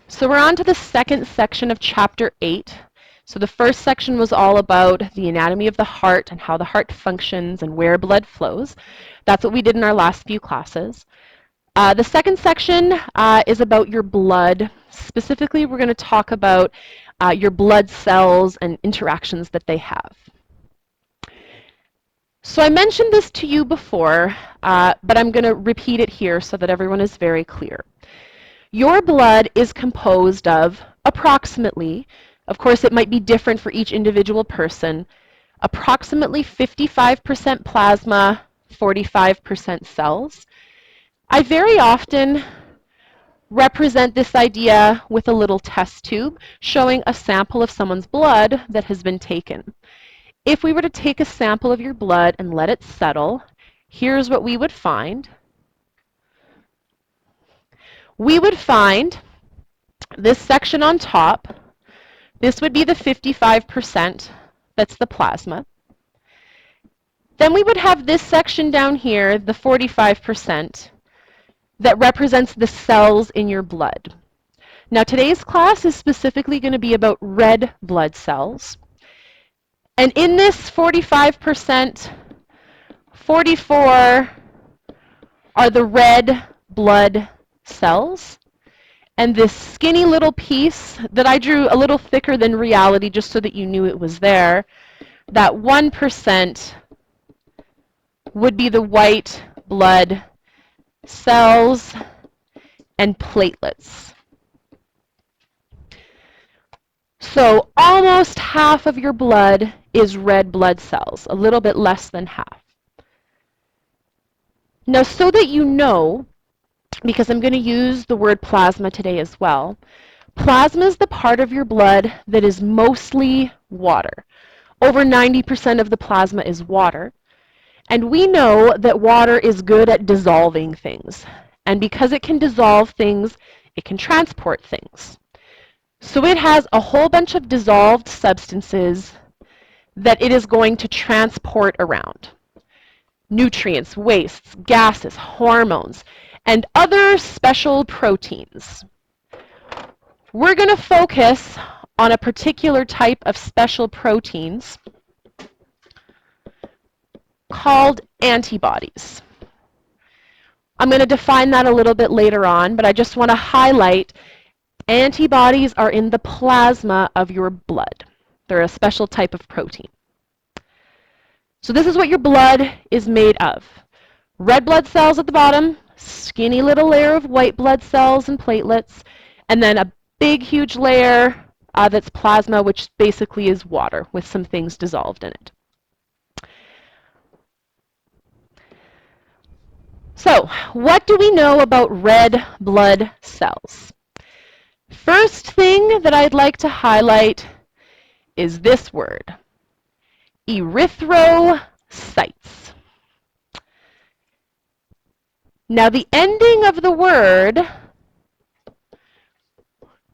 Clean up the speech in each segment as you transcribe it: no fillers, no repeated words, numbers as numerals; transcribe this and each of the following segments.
So we're on to the second section of Chapter 8. So the first section was all about the anatomy of the heart and how the heart functions and where blood flows. That's what we did in our last few classes. The second section is about your blood. Specifically, we're going to talk about your blood cells and interactions that they have. So I mentioned this to you before, but I'm going to repeat it here so that everyone is very clear. Your blood is composed of approximately, of course it might be different for each individual person, approximately 55% plasma, 45% cells. I very often represent this idea with a little test tube showing a sample of someone's blood that has been taken. If we were to take a sample of your blood and let it settle, here's what we would find. We would find this section on top. This would be the 55%, that's the plasma. Then we would have this section down here, the 45%, that represents the cells in your blood. Now today's class is specifically going to be about red blood cells. And in this 45%, 44 are the red blood cells. And this skinny little piece that I drew a little thicker than reality just so that you knew it was there, that 1% would be the white blood cells and platelets. So almost half of your blood is red blood cells, a little bit less than half. Now, so that you know, because I'm going to use the word plasma today as well, plasma is the part of your blood that is mostly water. Over 90% of the plasma is water. And we know that water is good at dissolving things. And because it can dissolve things, it can transport things. So it has a whole bunch of dissolved substances that it is going to transport around. Nutrients, wastes, gases, hormones, and other special proteins. We're going to focus on a particular type of special proteins called antibodies. I'm going to define that a little bit later on, but I just want to highlight antibodies are in the plasma of your blood. They're a special type of protein. So this is what your blood is made of. Red blood cells at the bottom, skinny little layer of white blood cells and platelets, and then a big, huge layer that's plasma, which basically is water with some things dissolved in it. So, what do we know about red blood cells? First thing that I'd like to highlight is this word, erythrocytes. Now the ending of the word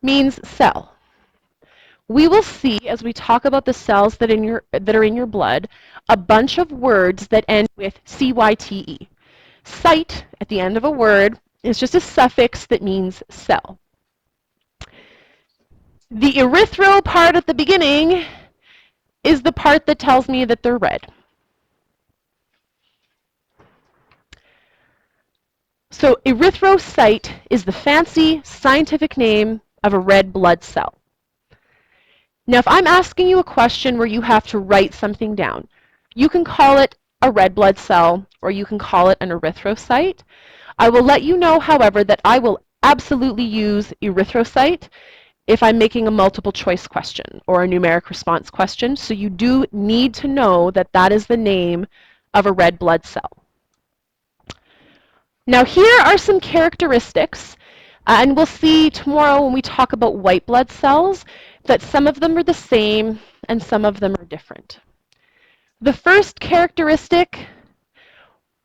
means cell. We will see, as we talk about the cells that are in your blood, a bunch of words that end with C-Y-T-E. Cyte at the end of a word is just a suffix that means cell. The erythro part at the beginning is the part that tells me that they're red. So erythrocyte is the fancy scientific name of a red blood cell. Now if I'm asking you a question where you have to write something down, you can call it a red blood cell or you can call it an erythrocyte. I will let you know, however, that I will absolutely use erythrocyte if I'm making a multiple choice question or a numeric response question. So you do need to know that that is the name of a red blood cell. Now here are some characteristics, and we'll see tomorrow when we talk about white blood cells that some of them are the same and some of them are different. The first characteristic,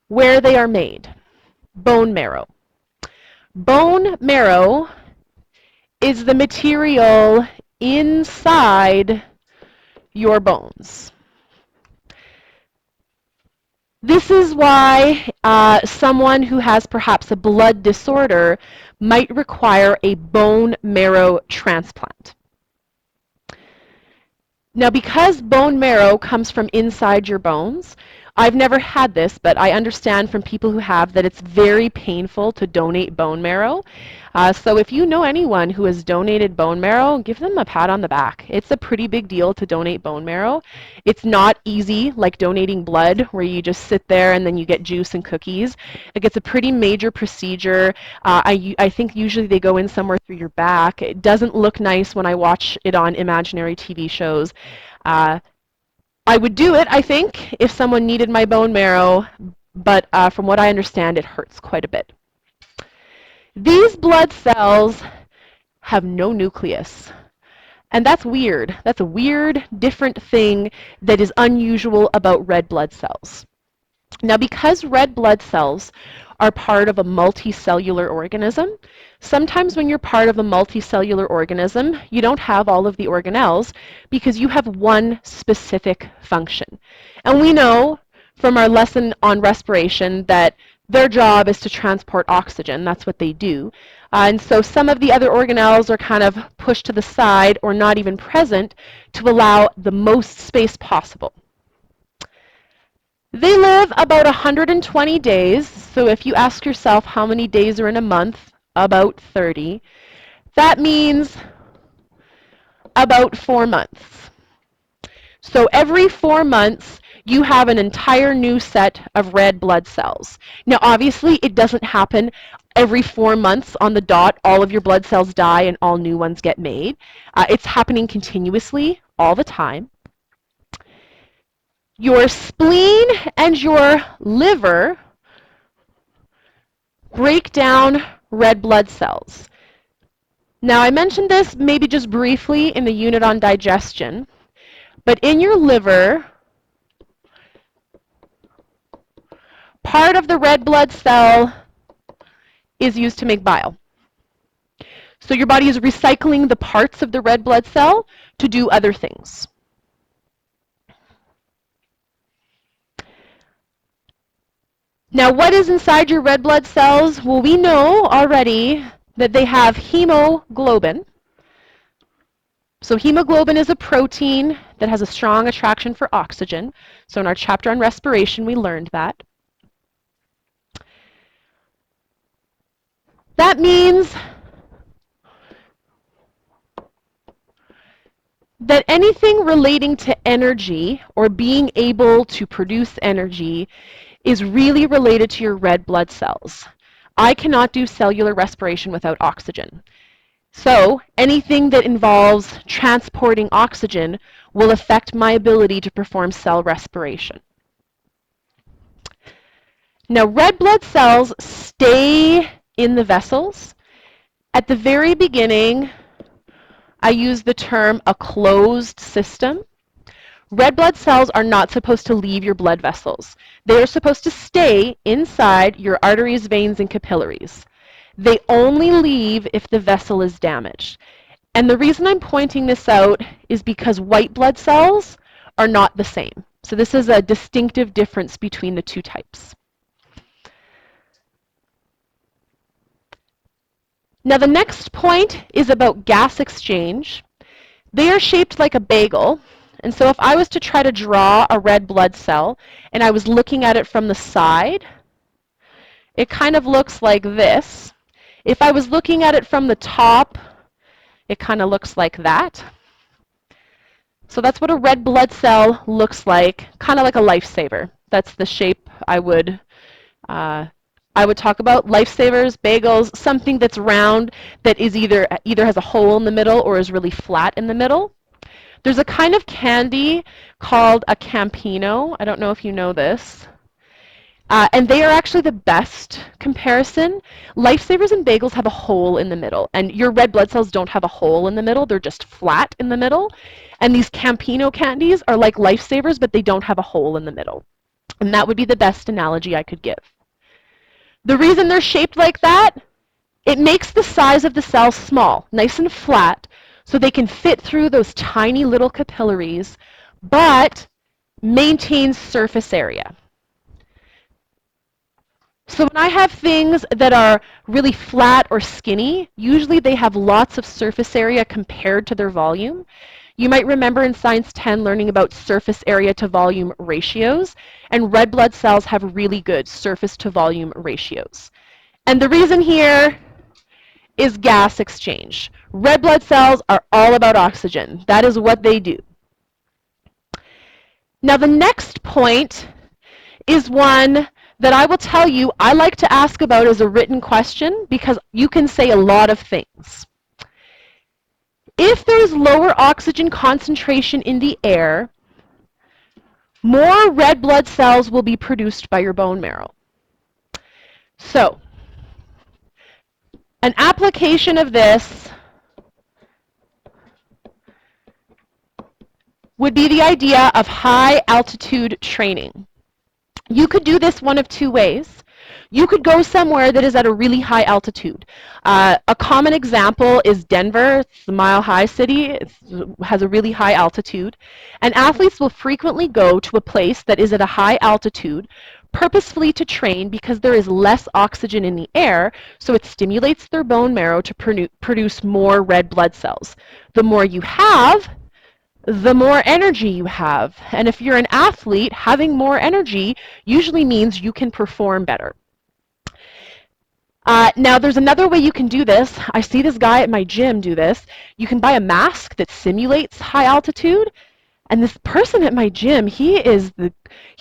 where they are made, bone marrow. Bone marrow is the material inside your bones. This is why someone who has perhaps a blood disorder might require a bone marrow transplant. Now, because bone marrow comes from inside your bones, I've never had this, but I understand from people who have that it's very painful to donate bone marrow. So if you know anyone who has donated bone marrow, give them a pat on the back. It's a pretty big deal to donate bone marrow. It's not easy like donating blood, where you just sit there and then you get juice and cookies. Like, it's a pretty major procedure. I think usually they go in somewhere through your back. It doesn't look nice when I watch it on imaginary TV shows. I would do it, I think, if someone needed my bone marrow, but from what I understand, it hurts quite a bit. These blood cells have no nucleus. And that's weird. That's a weird, different thing that is unusual about red blood cells. Now, because red blood cells are part of a multicellular organism, sometimes when you're part of a multicellular organism, you don't have all of the organelles because you have one specific function. And we know from our lesson on respiration that their job is to transport oxygen. That's what they do. And so some of the other organelles are kind of pushed to the side or not even present to allow the most space possible. They live about 120 days, so if you ask yourself how many days are in a month, about 30. That means about 4 months. So every 4 months, you have an entire new set of red blood cells. Now, obviously, it doesn't happen every 4 months on the dot, all of your blood cells die and all new ones get made. It's happening continuously all the time. Your spleen and your liver break down red blood cells. Now, I mentioned this maybe just briefly in the unit on digestion, but in your liver, part of the red blood cell is used to make bile. So your body is recycling the parts of the red blood cell to do other things. Now, what is inside your red blood cells? Well, we know already that they have hemoglobin. So hemoglobin is a protein that has a strong attraction for oxygen. So in our chapter on respiration, we learned that. That means that anything relating to energy or being able to produce energy is really related to your red blood cells. I cannot do cellular respiration without oxygen. So anything that involves transporting oxygen will affect my ability to perform cell respiration. Now, red blood cells stay in the vessels. At the very beginning, I use the term a closed system. Red blood cells are not supposed to leave your blood vessels. They are supposed to stay inside your arteries, veins, and capillaries. They only leave if the vessel is damaged. And the reason I'm pointing this out is because white blood cells are not the same. So this is a distinctive difference between the two types. Now, the next point is about gas exchange. They are shaped like a bagel. And so if I was to try to draw a red blood cell and I was looking at it from the side, it kind of looks like this. If I was looking at it from the top, it kind of looks like that. So that's what a red blood cell looks like, kind of like a lifesaver. That's the shape I would talk about. Lifesavers, bagels, something that's round that is either has a hole in the middle or is really flat in the middle. There's a kind of candy called a Campino. I don't know if you know this. And they are actually the best comparison. Lifesavers and bagels have a hole in the middle, and your red blood cells don't have a hole in the middle. They're just flat in the middle. And these Campino candies are like lifesavers, but they don't have a hole in the middle. And that would be the best analogy I could give. The reason they're shaped like that, it makes the size of the cell small, nice and flat, so they can fit through those tiny little capillaries, but maintains surface area. So when I have things that are really flat or skinny, usually they have lots of surface area compared to their volume. You might remember in Science 10 learning about surface area to volume ratios, and red blood cells have really good surface to volume ratios. And the reason here is gas exchange. Red blood cells are all about oxygen. That is what they do. Now the next point is one that I will tell you I like to ask about as a written question because you can say a lot of things. If there's lower oxygen concentration in the air, more red blood cells will be produced by your bone marrow. So, an application of this would be the idea of high altitude training. You could do this one of two ways. You could go somewhere that is at a really high altitude. A common example is Denver. It's a mile-high city. It has a really high altitude. And athletes will frequently go to a place that is at a high altitude purposefully to train because there is less oxygen in the air, so it stimulates their bone marrow to produce more red blood cells. The more you have, the more energy you have. And if you're an athlete, having more energy usually means you can perform better. Now, there's another way you can do this. I see this guy at my gym do this. You can buy a mask that simulates high altitude. And this person at my gym, he is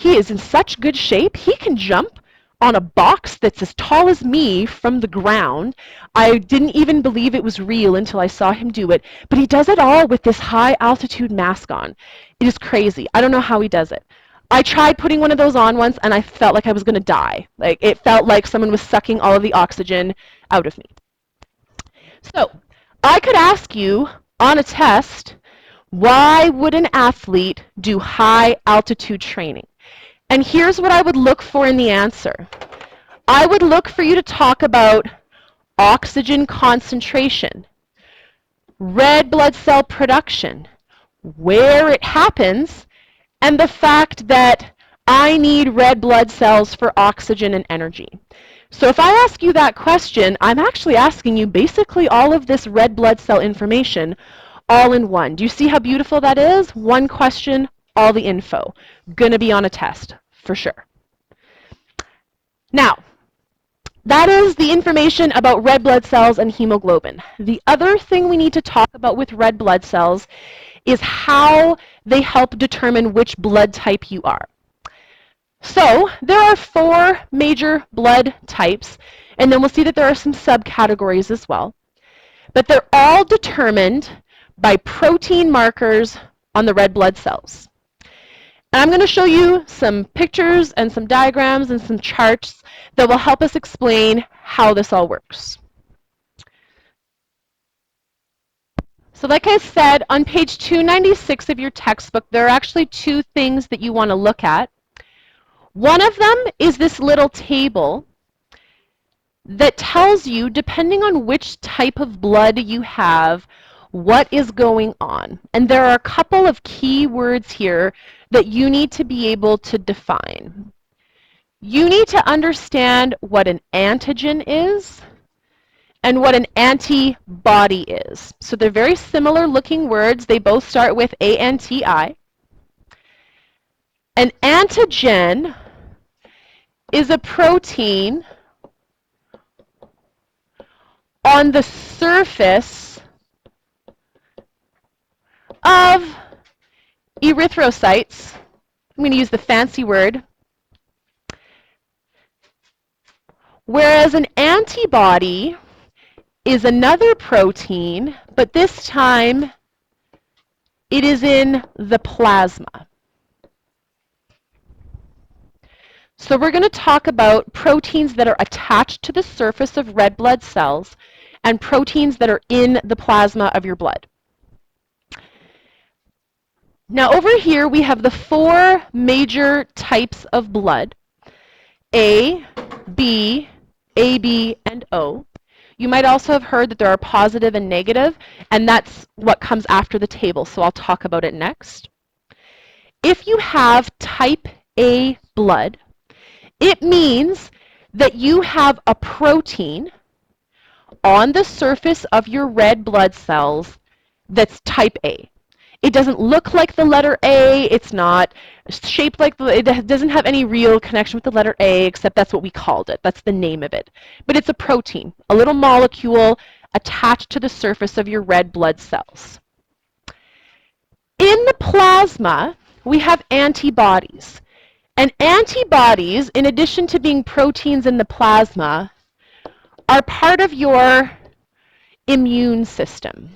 in such good shape, he can jump on a box that's as tall as me from the ground. I didn't even believe it was real until I saw him do it. But he does it all with this high altitude mask on. It is crazy. I don't know how he does it. I tried putting one of those on once and I felt like I was going to die. Like it felt like someone was sucking all of the oxygen out of me. So I could ask you on a test, why would an athlete do high altitude training? And here's what I would look for in the answer. I would look for you to talk about oxygen concentration, red blood cell production, where it happens, and the fact that I need red blood cells for oxygen and energy. So if I ask you that question, I'm actually asking you basically all of this red blood cell information all in one. Do you see how beautiful that is? One question, all the info. Gonna be on a test, for sure. Now, that is the information about red blood cells and hemoglobin. The other thing we need to talk about with red blood cells is how they help determine which blood type you are. So there are 4 major blood types, and then we'll see that there are some subcategories as well. But they're all determined by protein markers on the red blood cells. And I'm going to show you some pictures and some diagrams and some charts that will help us explain how this all works. So like I said, on page 296 of your textbook, there are actually 2 things that you want to look at. One of them is this little table that tells you, depending on which type of blood you have, what is going on. And there are a couple of key words here that you need to be able to define. You need to understand what an antigen is and what an antibody is. So they're very similar looking words. They both start with A-N-T-I. An antigen is a protein on the surface of erythrocytes. I'm going to use the fancy word. Whereas an antibody is another protein, but this time it is in the plasma. So we're going to talk about proteins that are attached to the surface of red blood cells and proteins that are in the plasma of your blood. Now over here we have the 4 major types of blood, A, B, AB, and O. You might also have heard that there are positive and negative, and that's what comes after the table, so I'll talk about it next. If you have type A blood, it means that you have a protein on the surface of your red blood cells that's type A. It doesn't look like the letter A, it's not shaped like, it doesn't have any real connection with the letter A, except that's what we called it. That's the name of it. But it's a protein, a little molecule attached to the surface of your red blood cells. In the plasma, we have antibodies. And antibodies, in addition to being proteins in the plasma, are part of your immune system.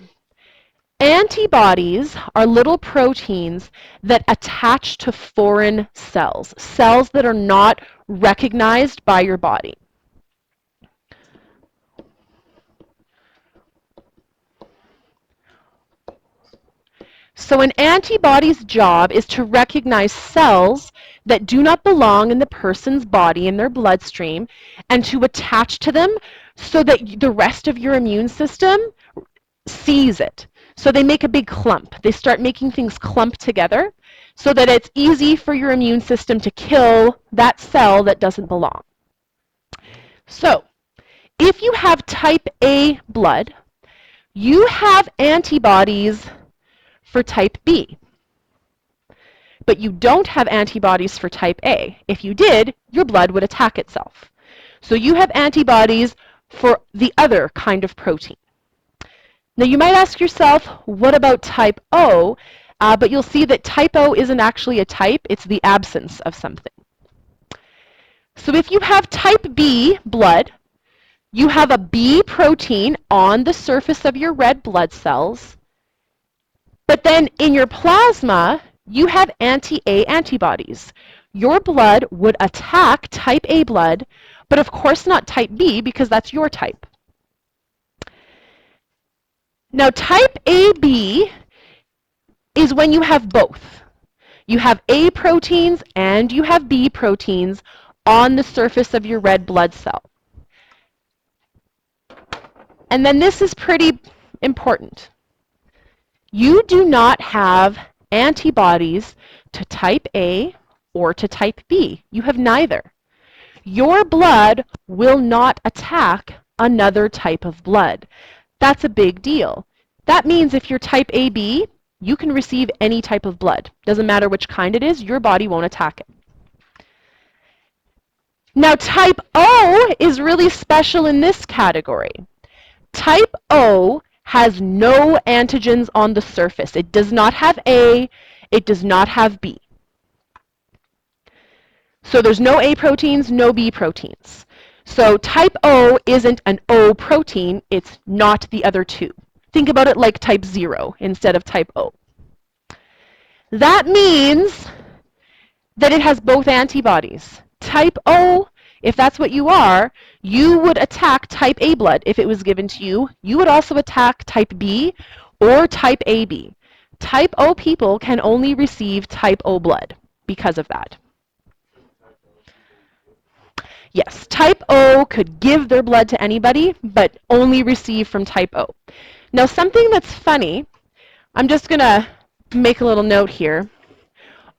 Antibodies are little proteins that attach to foreign cells, cells that are not recognized by your body. So an antibody's job is to recognize cells that do not belong in the person's body, in their bloodstream, and to attach to them so that the rest of your immune system sees it. So they make a big clump. They start making things clump together so that it's easy for your immune system to kill that cell that doesn't belong. So if you have type A blood, you have antibodies for type B. But you don't have antibodies for type A. If you did, your blood would attack itself. So you have antibodies for the other kind of protein. Now you might ask yourself, what about type O? But you'll see that type O isn't actually a type, it's the absence of something. So if you have type B blood, you have a B protein on the surface of your red blood cells, but then in your plasma, you have anti-A antibodies. Your blood would attack type A blood, but of course not type B because that's your type. Now type AB is when you have both. You have A proteins and you have B proteins on the surface of your red blood cell. And then this is pretty important. You do not have antibodies to type A or to type B. You have neither. Your blood will not attack another type of blood. That's a big deal. That means if you're type AB, you can receive any type of blood. Doesn't matter which kind it is, your body won't attack it. Now type O is really special in this category. Type O has no antigens on the surface. It does not have A, it does not have B. So there's no A proteins, no B proteins. So type O isn't an O protein, it's not the other two. Think about it like type 0 instead of type O. That means that it has both antibodies. Type O, if that's what you are, you would attack type A blood if it was given to you. You would also attack type B or type AB. Type O people can only receive type O blood because of that. Yes, type O could give their blood to anybody, but only receive from type O. Now something that's funny, I'm just going to make a little note here.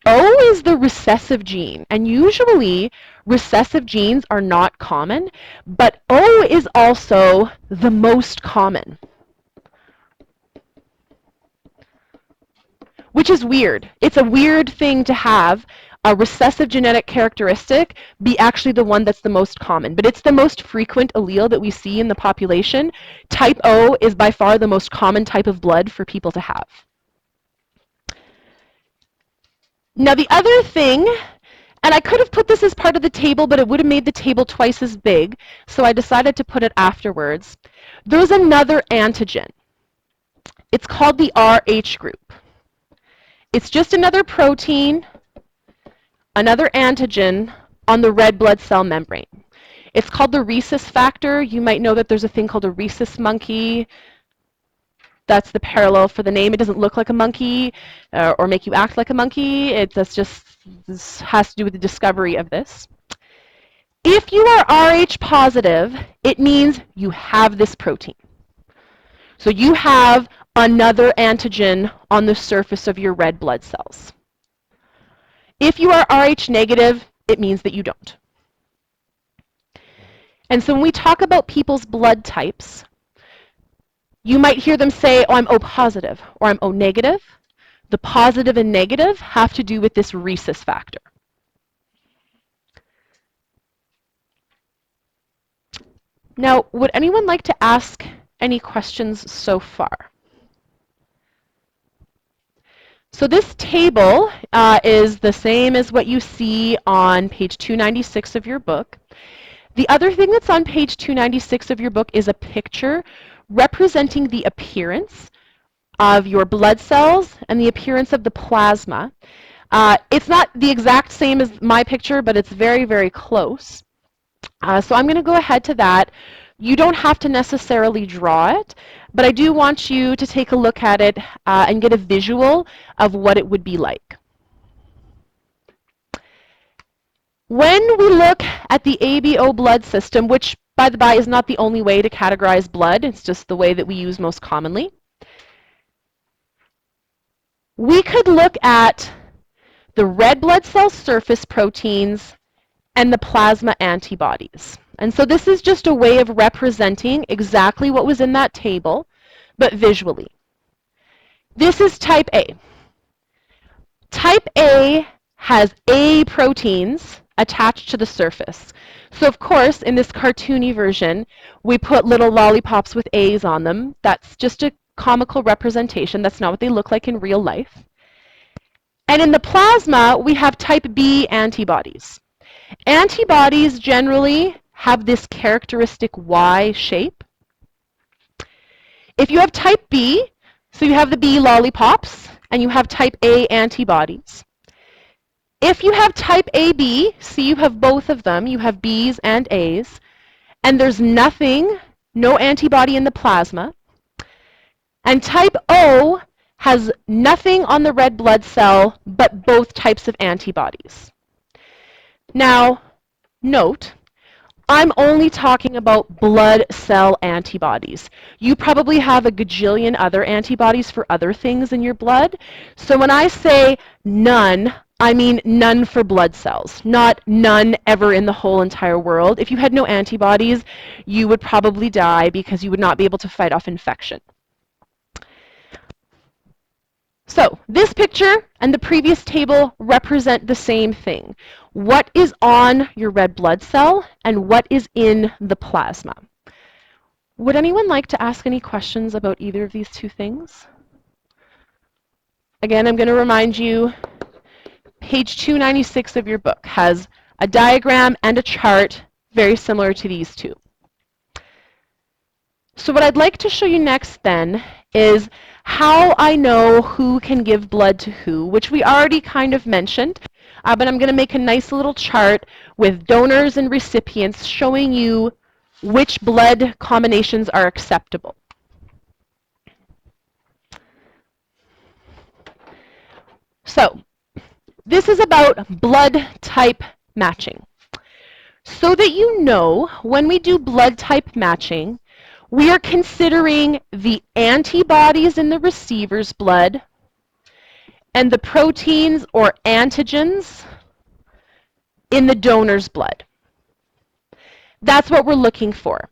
O is the recessive gene, and usually recessive genes are not common, but O is also the most common. Which is weird. It's a weird thing to have a recessive genetic characteristic be actually the one that's the most common. But it's the most frequent allele that we see in the population. Type O is by far the most common type of blood for people to have. Now the other thing, and I could have put this as part of the table, but it would have made the table twice as big, so I decided to put it afterwards. There's another antigen. It's called the Rh group. It's just another protein, another antigen on the red blood cell membrane. It's called the rhesus factor. You might know that there's a thing called a rhesus monkey. That's the parallel for the name. It doesn't look like a monkey or make you act like a monkey. This has to do with the discovery of this. If you are Rh positive, it means you have this protein. So you have another antigen on the surface of your red blood cells. If you are Rh negative, it means that you don't. And so when we talk about people's blood types, you might hear them say, oh, I'm O positive, or I'm O negative. The positive and negative have to do with this rhesus factor. Now, would anyone like to ask any questions so far? So this table is the same as what you see on page 296 of your book. The other thing that's on page 296 of your book is a picture representing the appearance of your blood cells and the appearance of the plasma. It's not the exact same as my picture, but it's very, very close. So I'm going to go ahead to that. You don't have to necessarily draw it, but I do want you to take a look at it and get a visual of what it would be like. When we look at the ABO blood system, which, by the by, is not the only way to categorize blood, it's just the way that we use most commonly, we could look at the red blood cell surface proteins and the plasma antibodies. And so this is just a way of representing exactly what was in that table, but visually. This is type A. Type A has A proteins attached to the surface. So of course, in this cartoony version, we put little lollipops with A's on them. That's just a comical representation. That's not what they look like in real life. And in the plasma, we have type B antibodies. Antibodies generally have this characteristic Y shape. If you have type B, so you have the B lollipops, and you have type A antibodies. If you have type AB, see you have both of them, you have B's and A's, and there's nothing, no antibody in the plasma, and type O has nothing on the red blood cell but both types of antibodies. Now, note, I'm only talking about blood cell antibodies. You probably have a gajillion other antibodies for other things in your blood. So when I say none, I mean none for blood cells, not none ever in the whole entire world. If you had no antibodies, you would probably die because you would not be able to fight off infection. So this picture and the previous table represent the same thing. What is on your red blood cell and what is in the plasma? Would anyone like to ask any questions about either of these two things? Again, I'm going to remind you, page 296 of your book has a diagram and a chart very similar to these two. So what I'd like to show you next then is how I know who can give blood to who, which we already kind of mentioned, but I'm going to make a nice little chart with donors and recipients showing you which blood combinations are acceptable. So this is about blood type matching. So that you know, when we do blood type matching, we are considering the antibodies in the receiver's blood and the proteins or antigens in the donor's blood. That's what we're looking for.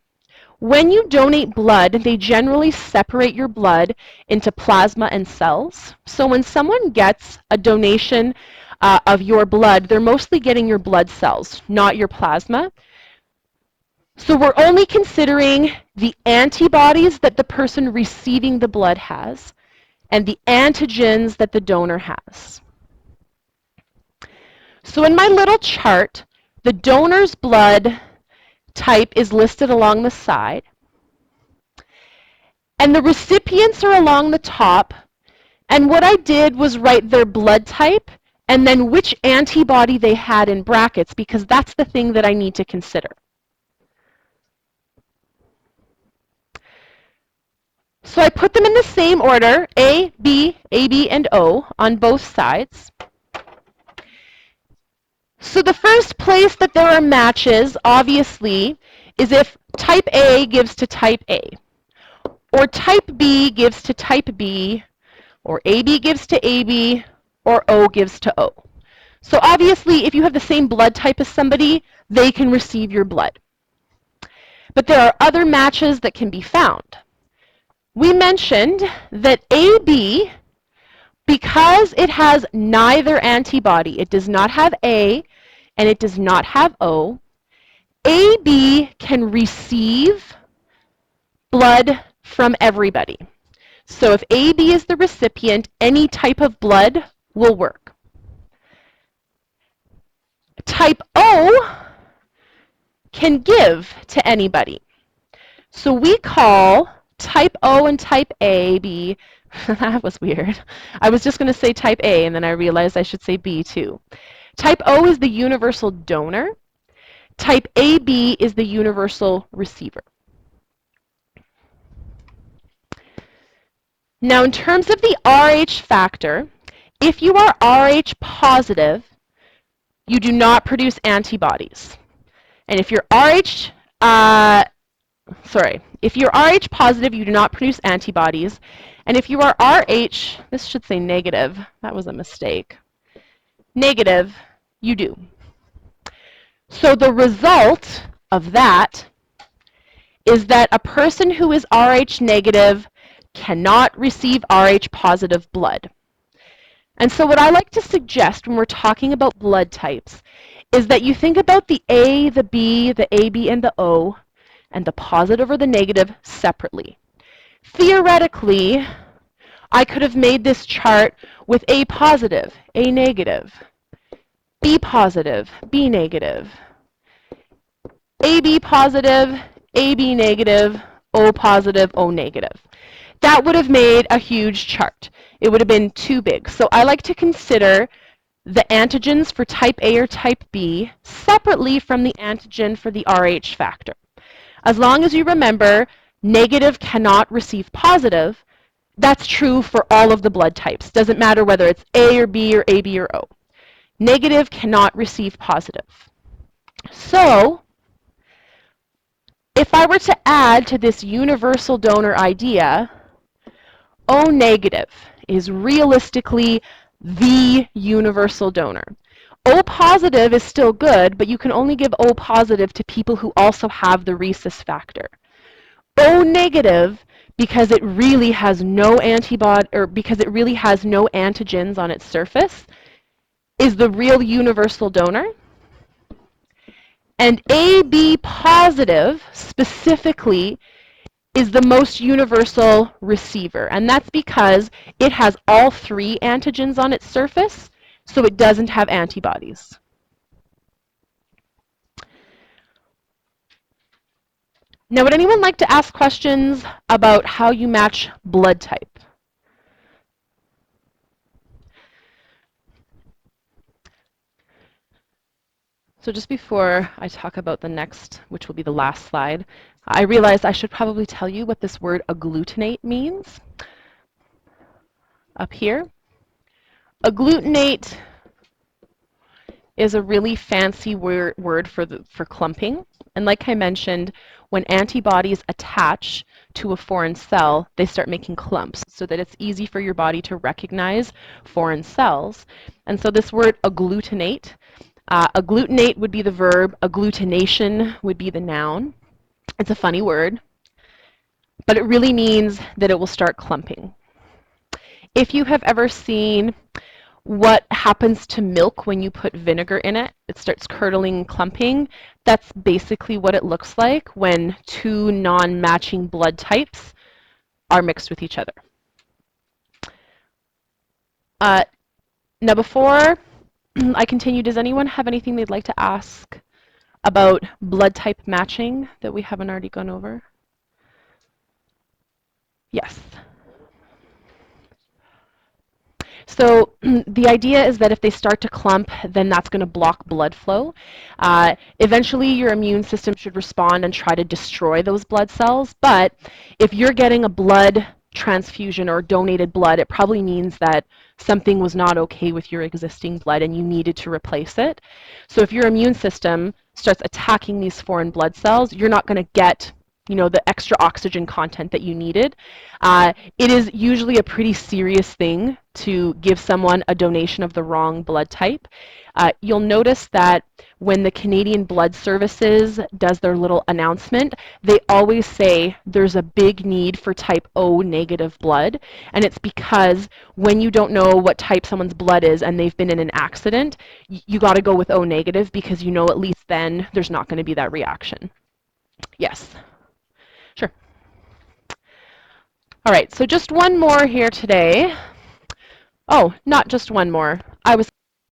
When you donate blood, they generally separate your blood into plasma and cells. So when someone gets a donation of your blood, they're mostly getting your blood cells, not your plasma. So we're only considering the antibodies that the person receiving the blood has and the antigens that the donor has. So in my little chart, the donor's blood type is listed along the side, and the recipients are along the top, and what I did was write their blood type and then which antibody they had in brackets, because that's the thing that I need to consider. So I put them in the same order, A, B, and O on both sides. So the first place that there are matches, obviously, is if type A gives to type A, or type B gives to type B, or AB gives to AB, or O gives to O. So obviously, if you have the same blood type as somebody, they can receive your blood. But there are other matches that can be found. We mentioned that AB, because it has neither antibody, it does not have A and it does not have O, AB can receive blood from everybody. So if AB is the recipient, any type of blood will work. Type O can give to anybody. So we call type O and type A, B, that was weird. I was just going to say type A, and then I realized I should say B too. Type O is the universal donor. Type AB is the universal receiver. Now, in terms of the Rh factor, if you are Rh positive, you do not produce antibodies. And if you're if you're Rh positive, you do not produce antibodies. And if you are Rh, this should say negative. That was a mistake. Negative, you do. So the result of that is that a person who is Rh negative cannot receive Rh positive blood. And so what I like to suggest when we're talking about blood types is that you think about the A, the B, the AB, and the O, and the positive or the negative separately. Theoretically, I could have made this chart with A positive, A negative, B positive, B negative, AB positive, AB negative, O positive, O negative. That would have made a huge chart. It would have been too big. So I like to consider the antigens for type A or type B separately from the antigen for the Rh factor. As long as you remember negative cannot receive positive, that's true for all of the blood types. Doesn't matter whether it's A or B or AB or O. Negative cannot receive positive. So if I were to add to this universal donor idea, O negative is realistically the universal donor. O positive is still good, but you can only give O positive to people who also have the rhesus factor. O negative, because it really has no antibody, or because it really has no antigens on its surface, is the real universal donor. And AB positive, specifically, is the most universal receiver. And that's because it has all three antigens on its surface, so it doesn't have antibodies. Now, would anyone like to ask questions about how you match blood type? So just before I talk about the next, which will be the last slide, I realized I should probably tell you what this word agglutinate means. Up here. Agglutinate is a really fancy word for clumping. And like I mentioned, when antibodies attach to a foreign cell, they start making clumps so that it's easy for your body to recognize foreign cells. And so this word agglutinate, agglutinate would be the verb, agglutination would be the noun. It's a funny word, but it really means that it will start clumping. If you have ever seen what happens to milk when you put vinegar in it, it starts curdling and clumping. That's basically what it looks like when two non-matching blood types are mixed with each other. Now before I continue, does anyone have anything they'd like to ask about blood type matching that we haven't already gone over? Yes. So the idea is that if they start to clump, then that's going to block blood flow. Eventually, your immune system should respond and try to destroy those blood cells. But if you're getting a blood transfusion or donated blood, it probably means that something was not okay with your existing blood and you needed to replace it. So if your immune system starts attacking these foreign blood cells, you're not going to get you know, the extra oxygen content that you needed. It is usually a pretty serious thing to give someone a donation of the wrong blood type. You'll notice that when the Canadian Blood Services does their little announcement, they always say there's a big need for type O negative blood, and it's because when you don't know what type someone's blood is and they've been in an accident, you got to go with O negative because you know at least then there's not going to be that reaction. Yes. Sure. All right, so just one more here today. Oh, not just one more. I was